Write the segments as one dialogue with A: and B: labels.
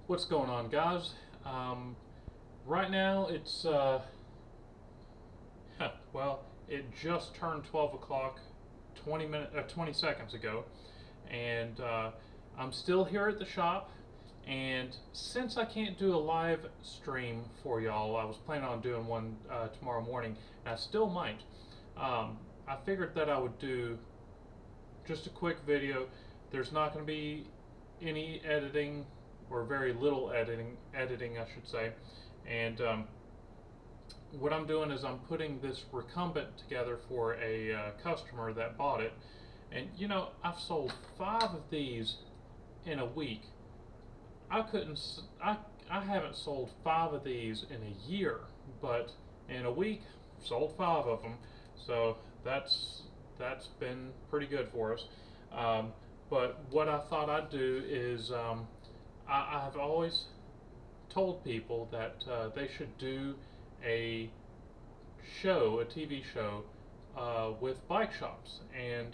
A: What's going on, guys? Right now it's well, it just turned 12 o'clock 20 seconds ago, and I'm still here at the shop. And since I can't do a live stream for y'all, I was planning on doing one tomorrow morning, and I still might. I figured that I would do just a quick video. There's not going to be any editing, or very little editing I should say. And what I'm doing is I'm putting this recumbent together for a customer that bought it. And you know, I've sold 5 of these in a week. I haven't sold 5 of these in a year, but in a week sold 5 of them. So that's been pretty good for us. But what I thought I'd do is I've always told people that they should do a TV show with bike shops, and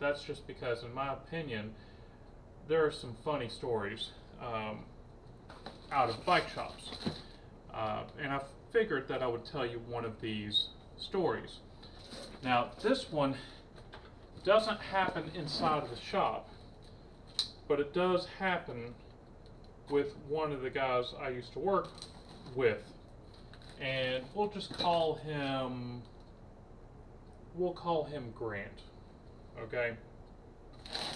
A: that's just because, in my opinion, there are some funny stories out of bike shops, and I figured that I would tell you one of these stories. Now, this one doesn't happen inside of the shop, but it does happen with one of the guys I used to work with, and we'll call him Grant, okay?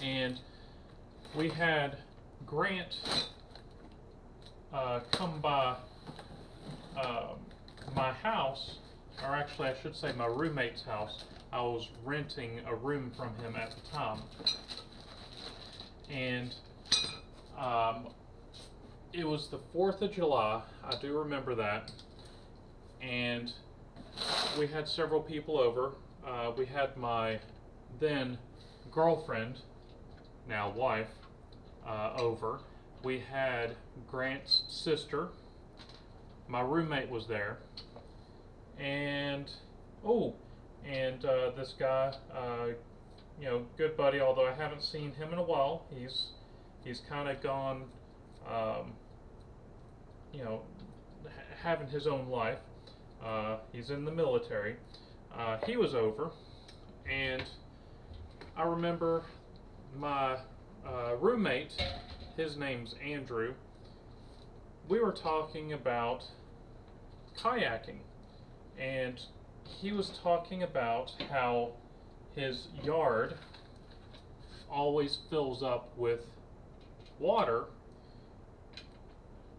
A: And we had Grant come by my house, or actually I should say my roommate's house. I was renting a room from him at the time, and it was the 4th of July, I do remember that, and we had several people over. We had my then girlfriend, now wife, over. We had Grant's sister. My roommate was there, and this guy, you know, good buddy. Although I haven't seen him in a while, he's kind of gone, you know, having his own life. He's in the military. He was over, and I remember my roommate, his name's Andrew. We were talking about kayaking, and he was talking about how his yard always fills up with water.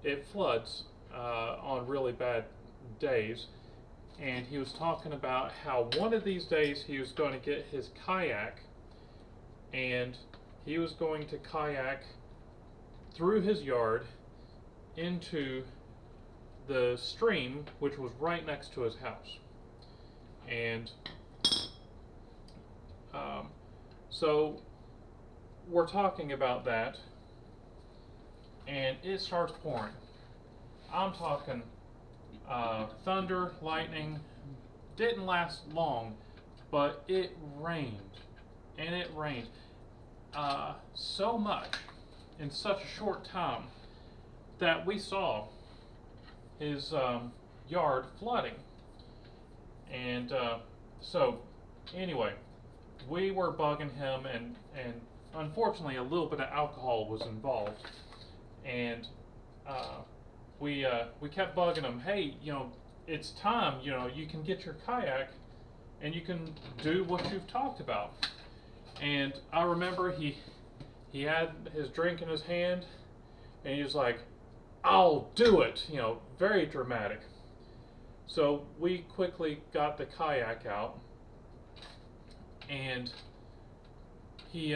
A: It floods on really bad days, and he was talking about how one of these days he was going to get his kayak, and he was going to kayak through his yard into the stream, which was right next to his house. And so we're talking about that, and it starts pouring. I'm talking thunder, lightning. Didn't last long, but it rained, and it rained so much in such a short time that we saw his yard flooding. And so anyway, we were bugging him, and unfortunately a little bit of alcohol was involved, and we kept bugging him. Hey, you know, it's time, you know, you can get your kayak and you can do what you've talked about. And I remember he had his drink in his hand, and he was like, I'll do it, you know, very dramatic. So we quickly got the kayak out, and he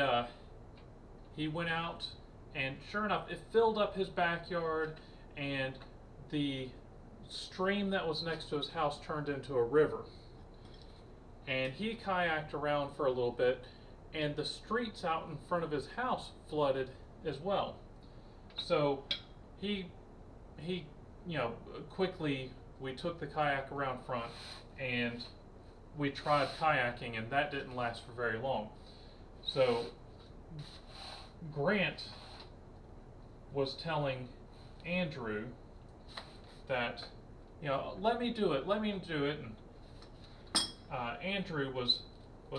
A: went out, and sure enough, it filled up his backyard, and the stream that was next to his house turned into a river. And he kayaked around for a little bit, and the streets out in front of his house flooded as well. So he you know, quickly we took the kayak around front, and we tried kayaking, and that didn't last for very long. So Grant was telling Andrew that, let me do it, let me do it. And Andrew was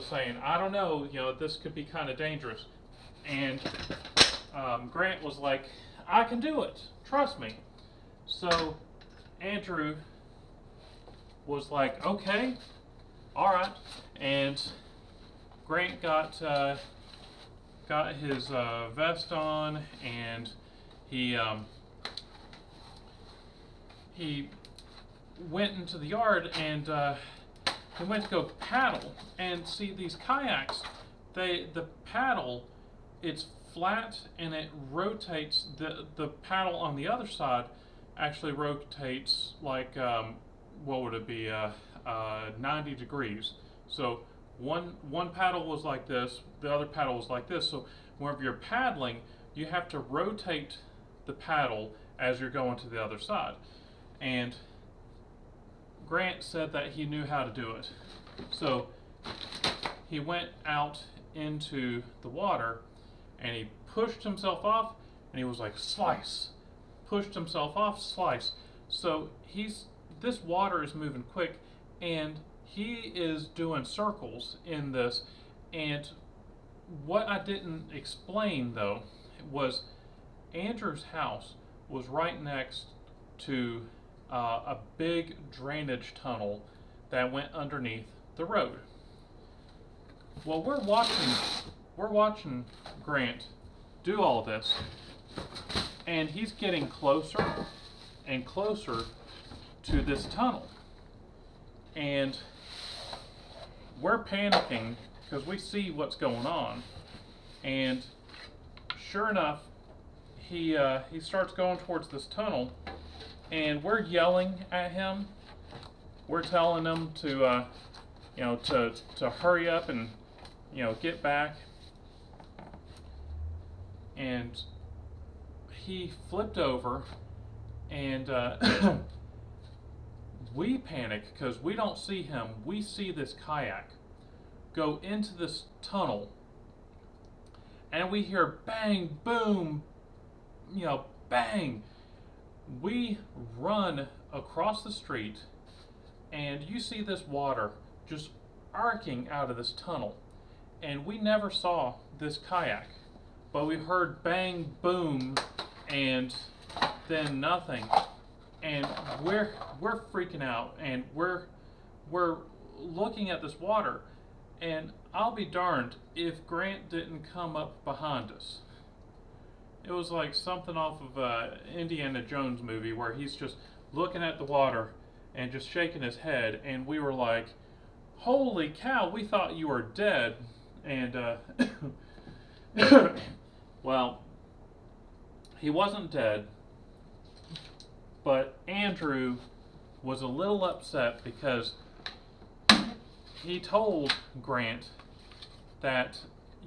A: saying, I don't know, this could be kind of dangerous. And Grant was like, I can do it, trust me. So Andrew was like, okay, all right. And Grant got his vest on, and he went into the yard, and he went to go paddle. And see, these kayaks, the paddle, it's flat and it rotates. The paddle on the other side actually rotates like what would it be, 90 degrees. So one paddle was like this, the other paddle was like this. So whenever you're paddling, you have to rotate the paddle as you're going to the other side. And Grant said that he knew how to do it. So he went out into the water and he pushed himself off, and he was like, slice. Pushed himself off, slice. So this water is moving quick, and he is doing circles in this. And what I didn't explain though was Andrew's house was right next to a big drainage tunnel that went underneath the road. Well, we're watching Grant do all this, and he's getting closer and closer to this tunnel, and we're panicking because we see what's going on. And sure enough, he starts going towards this tunnel, and we're yelling at him. We're telling him to to hurry up and get back. And he flipped over, and we panic because we don't see him. We see this kayak go into this tunnel, and we hear bang, boom, bang. We run across the street, and you see this water just arcing out of this tunnel. And we never saw this kayak, but we heard bang, boom, and then nothing. And we're freaking out, and we're looking at this water, and I'll be darned if Grant didn't come up behind us. It was like something off of an Indiana Jones movie where he's just looking at the water and just shaking his head, and we were like, holy cow, we thought you were dead. And well, he wasn't dead, but Andrew was a little upset because he told Grant that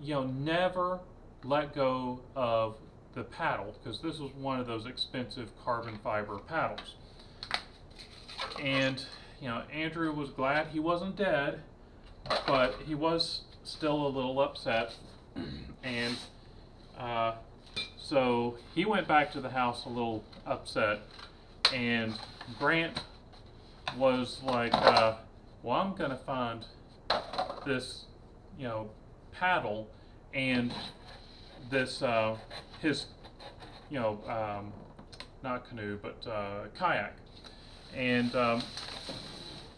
A: never let go of the paddle, because this was one of those expensive carbon fiber paddles. And Andrew was glad he wasn't dead, but he was still a little upset. And so he went back to the house a little upset, and Grant was like, well, I'm gonna find this paddle and this his not canoe, but kayak. And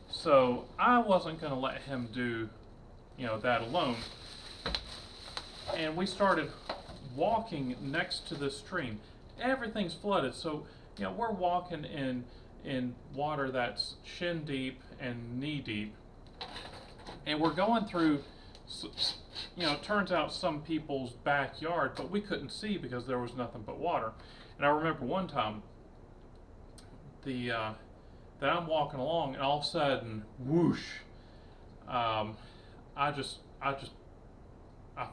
A: so I wasn't going to let him do that alone. And we started walking next to the stream. Everything's flooded, so we're walking in water that's shin deep and knee deep, and we're going through it turns out some people's backyard, but we couldn't see because there was nothing but water. And I remember one time that I'm walking along, and all of a sudden, whoosh, I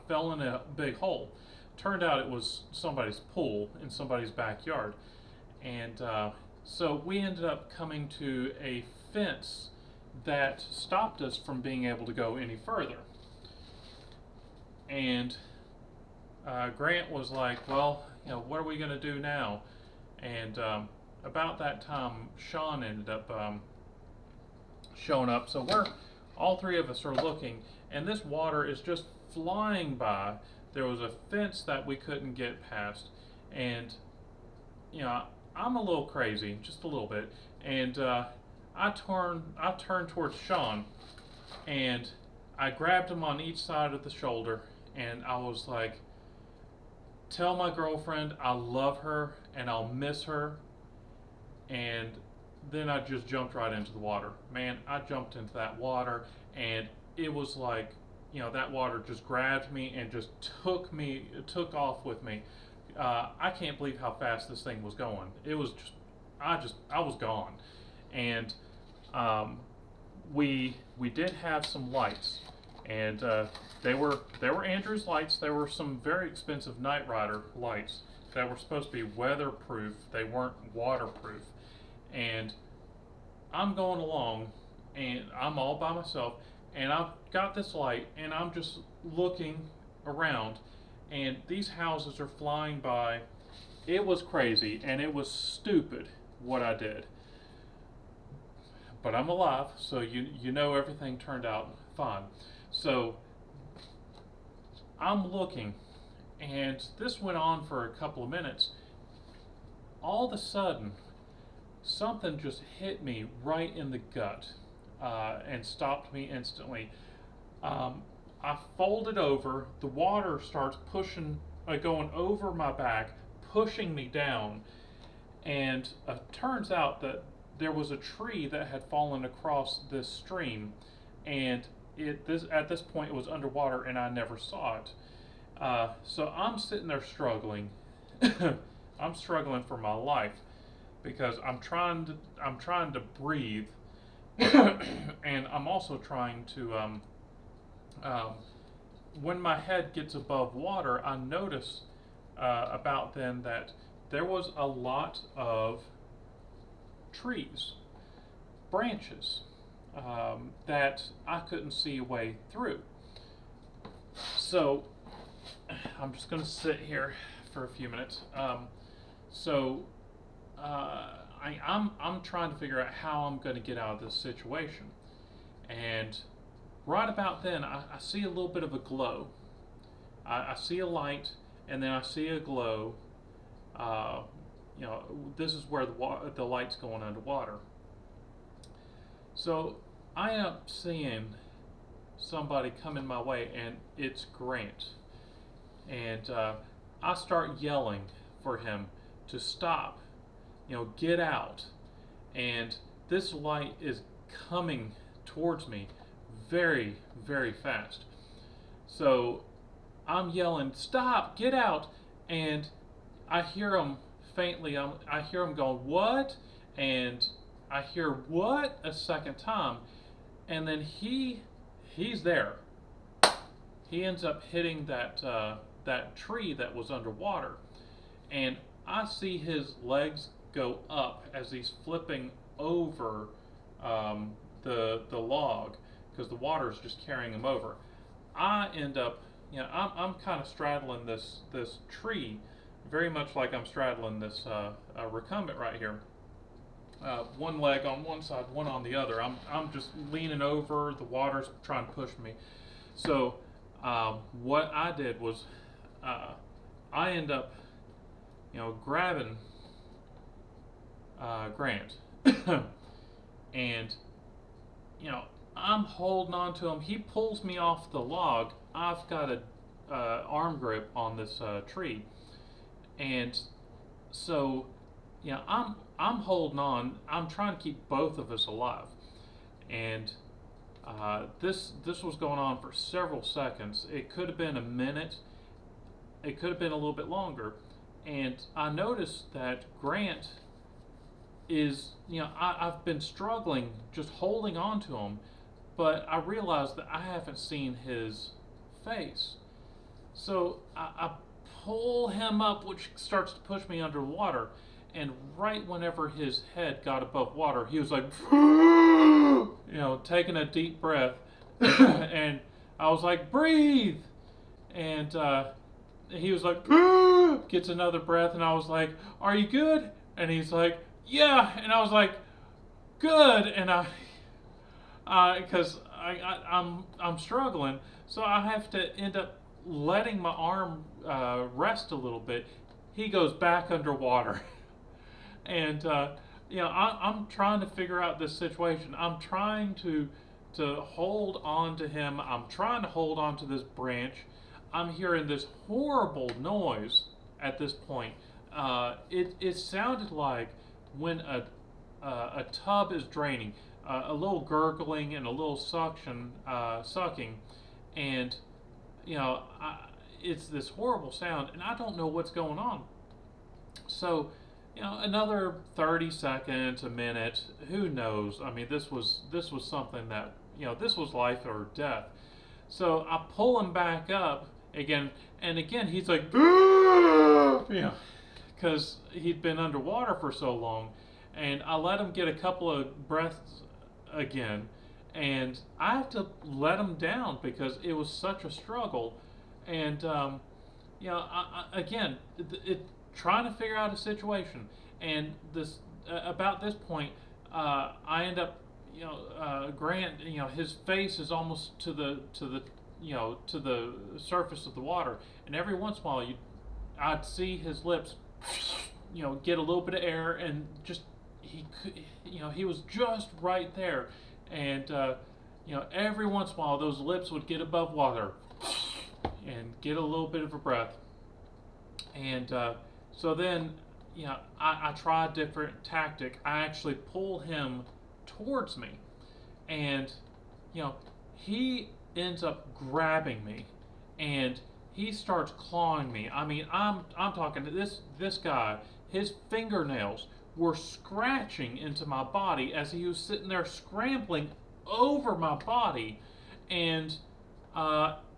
A: fell in a big hole. Turned out it was somebody's pool in somebody's backyard. And so we ended up coming to a fence that stopped us from being able to go any further. And Grant was like, well, what are we going to do now? And about that time, Sean ended up showing up. So we're all three of us are looking, and this water is just flying by. There was a fence that we couldn't get past, and you know, I'm a little crazy, just a little bit, and I turned towards Sean, and I grabbed him on each side of the shoulder, and I was like, "Tell my girlfriend I love her and I'll miss her." And then I just jumped right into the water. Man, I jumped into that water, and it was like, that water just grabbed me and just took off with me. I can't believe how fast this thing was going. It was I was gone. And um, we did have some lights, and they were Andrew's lights. They were some very expensive Knight Rider lights that were supposed to be weatherproof. They weren't waterproof. And I'm going along, and I'm all by myself, and I've got this light, and I'm just looking around, and these houses are flying by. It was crazy, and it was stupid what I did. But I'm alive, so you know everything turned out fine. So I'm looking, and this went on for a couple of minutes. All of a sudden, something just hit me right in the gut and stopped me instantly. I folded over. The water starts pushing, going over my back, pushing me down. And turns out that there was a tree that had fallen across this stream, and at this point it was underwater, and I never saw it. So I'm sitting there struggling. I'm struggling for my life because I'm trying to breathe, and I'm also trying to when my head gets above water, I notice about then that there was a lot of trees, branches that I couldn't see a way through. So I'm just going to sit here for a few minutes. I'm trying to figure out how I'm going to get out of this situation. And right about then, I see a little bit of a glow. I see a light, and then I see a glow. This is where the light's going underwater. So I end up seeing somebody coming my way, and it's Grant. And I start yelling for him to stop, get out. And this light is coming towards me very, very fast. So I'm yelling, "Stop, get out." And I hear him faintly, I hear him going, "What?" And I hear "what" a second time. And then he's there. He ends up hitting that tree that was underwater. And I see his legs go up as he's flipping over the log, because the water is just carrying him over. I end up, I'm kind of straddling this tree, very much like I'm straddling this recumbent right here. One leg on one side, one on the other. I'm just leaning over. The water's trying to push me. So what I did was I end up, grabbing Grant, and I'm holding on to him. He pulls me off the log. I've got a arm grip on this tree, and so I'm holding on. I'm trying to keep both of us alive, and this was going on for several seconds. It could have been a minute. It could have been a little bit longer, and I noticed that Grant is, I've been struggling just holding on to him, but I realized that I haven't seen his face. So I pull him up, which starts to push me underwater, and right whenever his head got above water, he was like, taking a deep breath, and I was like, "Breathe!" And he was like, gets another breath, and I was like, "Are you good?" And he's like, yeah. And I was like, good. And because I'm struggling, so I have to end up letting my arm rest a little bit. He goes back underwater, and I'm trying to figure out this situation. I'm trying to hold on to him. I'm trying to hold on to this branch. I'm hearing this horrible noise at this point. It sounded like when a tub is draining, a little gurgling and a little sucking, and it's this horrible sound, and I don't know what's going on. So, another 30 seconds, a minute, who knows? I mean, this was something that this was life or death. So I pull him back up again, and again he's like, because he'd been underwater for so long, and I let him get a couple of breaths again, and I have to let him down because it was such a struggle, and again, trying to figure out a situation, and this about this point, I end up, Grant, his face is almost to the surface of the water, and every once in a while I'd see his lips, get a little bit of air, and just he could, he was just right there, and every once in a while those lips would get above water, and get a little bit of a breath, and so then, I try a different tactic. I actually pull him towards me, and he ends up grabbing me, and he starts clawing me. I mean, I'm talking to this guy. His fingernails were scratching into my body as he was sitting there scrambling over my body, and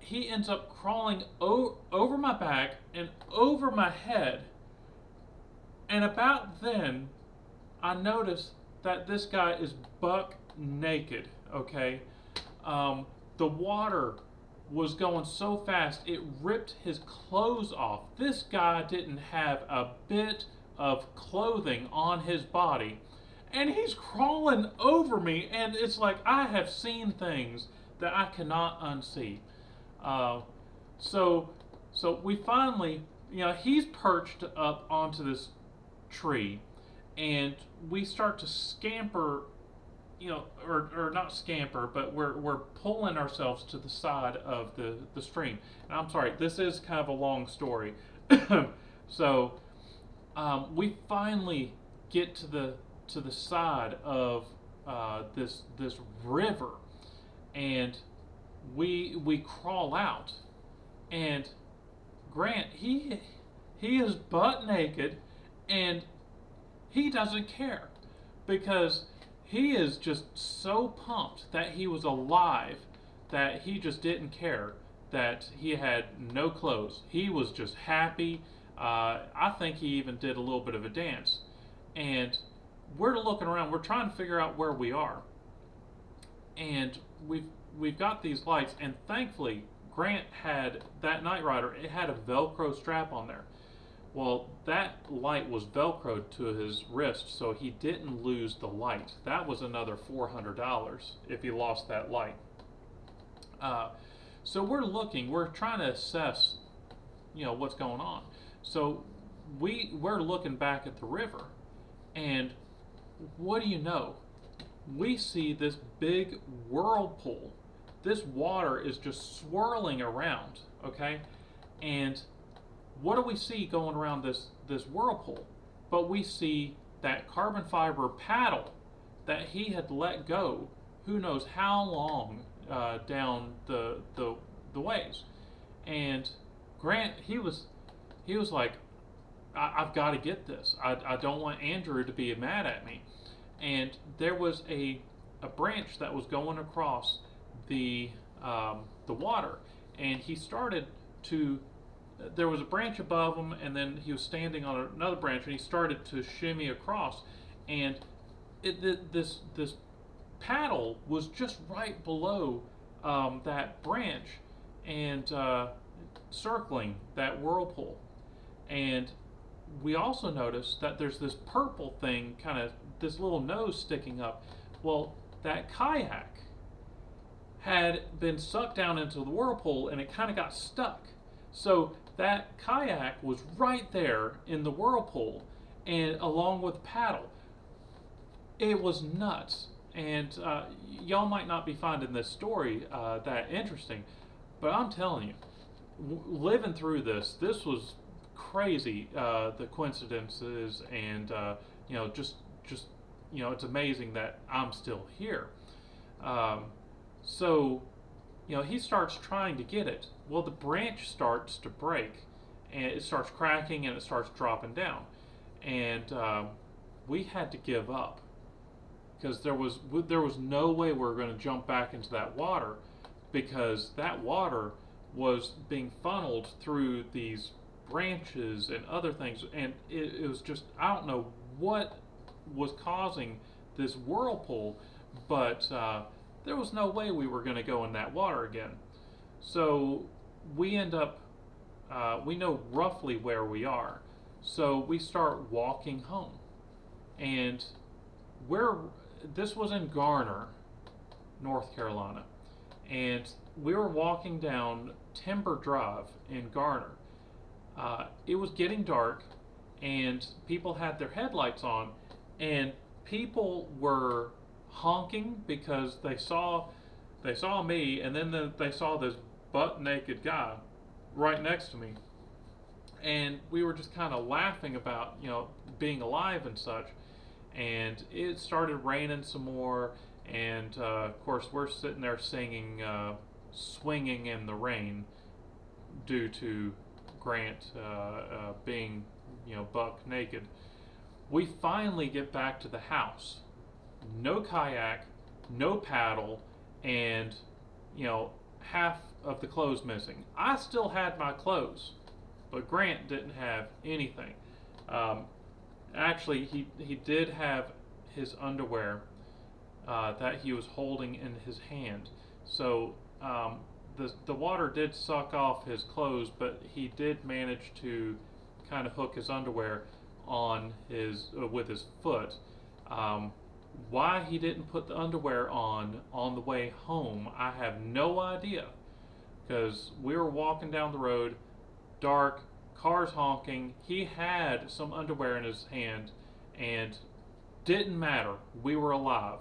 A: he ends up crawling over my back and over my head. And about then, I noticed that this guy is buck naked. Okay, the water was going so fast it ripped his clothes off. This guy didn't have a bit of clothing on his body, and he's crawling over me, and it's like I have seen things that I cannot unsee. Uh, so so we finally, he's perched up onto this tree, and we start to scamper, or not scamper, but we're pulling ourselves to the side of the stream. And I'm sorry, this is kind of a long story. So we finally get to the side of this river, and we crawl out, and Grant, he is butt naked, and he doesn't care because he is just so pumped that he was alive that he just didn't care that he had no clothes. He was just happy. I think he even did a little bit of a dance. And we're looking around. We're trying to figure out where we are. And we've got these lights. And thankfully, Grant had that Night Rider. It had a Velcro strap on there. Well, that light was Velcroed to his wrist, so he didn't lose the light. That was another $400 if he lost that light. So we're trying to assess, what's going on. So we're looking back at the river, and what do you know? We see this big whirlpool. This water is just swirling around, okay? And what do we see going around this whirlpool? But we see that carbon fiber paddle that he had let go, who knows how long, down the ways. And Grant, he was like, I've got to get this. I don't want Andrew to be mad at me. And there was a branch that was going across the water, and he started to. There was a branch above him, and then he was standing on another branch, and he started to shimmy across, and this paddle was just right below that branch, and circling that whirlpool, and we also noticed that there's this purple thing, kind of this little nose sticking up. Well, that kayak had been sucked down into the whirlpool and it kind of got stuck. So that kayak was right there in the whirlpool, and along with the paddle. It was nuts. And y'all might not be finding this story that interesting, but I'm telling you, living through this was crazy. The coincidences, and just it's amazing that I'm still here. Um, so, he starts trying to get it. Well, the branch starts to break, and it starts cracking, and it starts dropping down, and we had to give up because there was no way we were going to jump back into that water, because that water was being funneled through these branches and other things, and it was just, I don't know what was causing this whirlpool, but there was no way we were going to go in that water again. So we end up, we know roughly where we are, so we start walking home, and we're this was in Garner, North Carolina, and we were walking down Timber Drive in Garner. It was getting dark, and people had their headlights on, and people were honking because they saw me, and then they saw this butt naked guy right next to me, and we were just kind of laughing about being alive and such. And it started raining some more, and of course we're sitting there singing "Swinging in the Rain" due to Grant being buck naked. We finally get back to the house. No kayak, no paddle, and half of the clothes missing. I still had my clothes, but Grant didn't have anything. Actually, he did have his underwear that he was holding in his hand. So the water did suck off his clothes, but he did manage to kind of hook his underwear on his with his foot. Why he didn't put the underwear on the way home, I have no idea, because we were walking down the road, dark, cars honking. He had some underwear in his hand, and didn't matter. We were alive.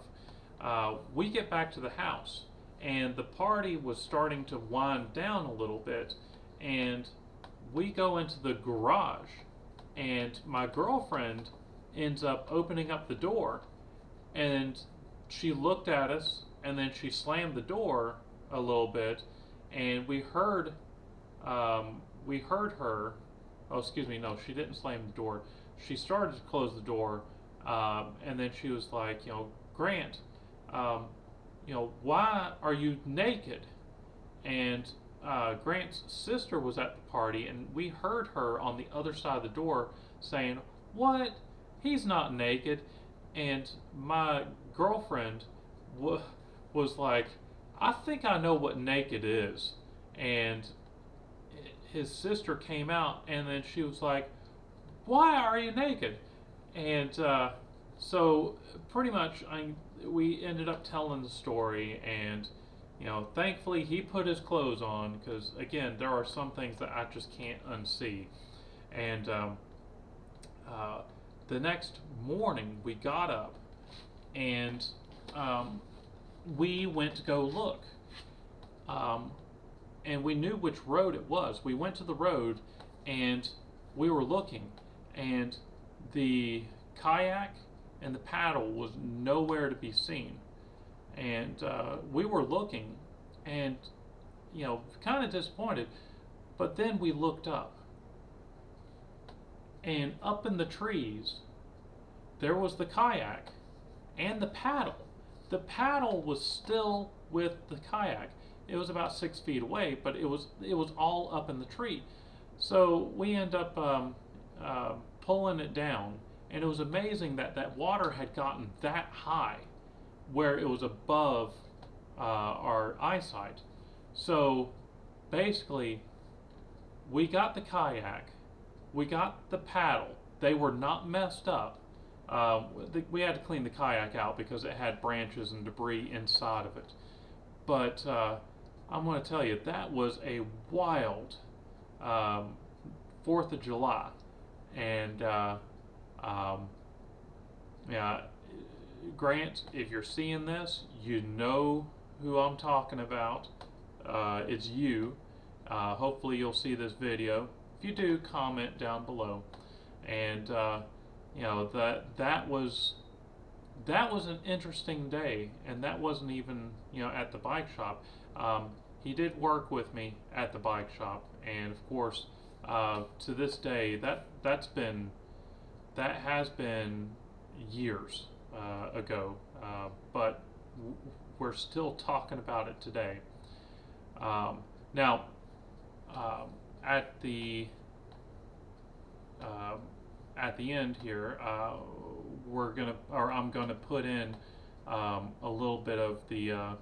A: We get back to the house, and the party was starting to wind down a little bit, and we go into the garage, and my girlfriend ends up opening up the door, and she looked at us, and then she slammed the door a little bit, and we heard her. Oh, excuse me. No, she didn't slam the door. She started to close the door, and then she was like, Grant, why are you naked? And Grant's sister was at the party, and we heard her on the other side of the door saying, "What? He's not naked." And my girlfriend was like, "I think I know what naked is." And his sister came out, and then she was like, "Why are you naked?" And so pretty much we ended up telling the story, and thankfully he put his clothes on, because again, there are some things that I just can't unsee. And the next morning we got up, and we went to go look. And we knew which road it was. We went to the road, and we were looking, and the kayak and the paddle was nowhere to be seen. And we were looking, and kind of disappointed. But then we looked up, and up in the trees there was the kayak and the paddle. The paddle was still with the kayak. It was about 6 feet away, but it was all up in the tree. So we end up pulling it down, and it was amazing that water had gotten that high, where it was above our eyesight. So basically, we got the kayak, we got the paddle. They were not messed up. We had to clean the kayak out because it had branches and debris inside of it. But I'm going to tell you, that was a wild 4th of July. And yeah, Grant, if you're seeing this, you know who I'm talking about. It's you. Hopefully you'll see this video. If you do, comment down below. And you know, that was an interesting day, and that wasn't even, you know, at the bike shop. He did work with me at the bike shop, and of course, to this day, that has been years ago, but we're still talking about it today. Now, at the end here, I'm gonna put in a little bit of the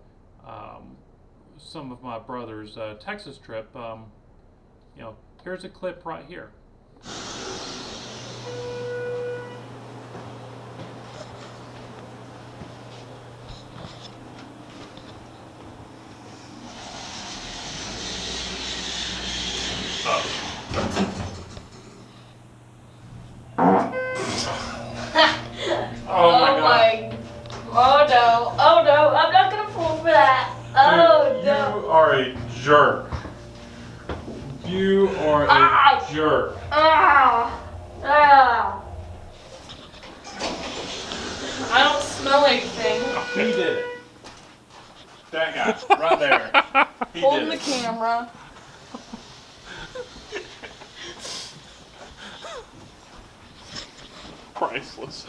A: some of my brother's Texas trip. You know, here's a clip right here.
B: Oh my. Oh no. Oh no. I'm not gonna fall for that. Oh
C: Dude,
B: no.
C: You are a jerk. You are a jerk.
B: Ah. Ah. I don't smell anything.
C: He did it. That guy, right there. He
B: Holding
C: did
B: the
C: it.
B: camera.
C: Priceless.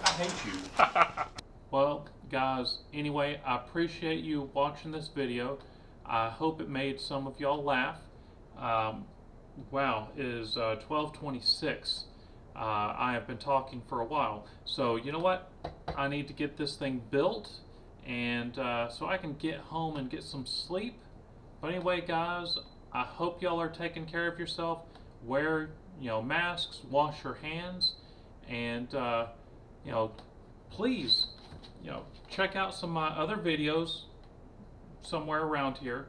C: I hate you.
A: Well, guys, anyway, I appreciate you watching this video. I hope it made some of y'all laugh. Wow, it is 12:26. I have been talking for a while, so you know what? I need to get this thing built, and so I can get home and get some sleep. But anyway, guys, I hope y'all are taking care of yourself. Wear, you know, masks, wash your hands, and you know, please, you know, check out some of my other videos somewhere around here.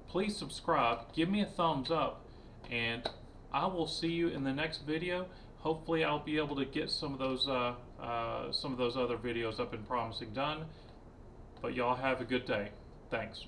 A: Please subscribe, give me a thumbs up, and I will see you in the next video. Hopefully I'll be able to get some of those other videos up and promising done. But y'all have a good day. Thanks.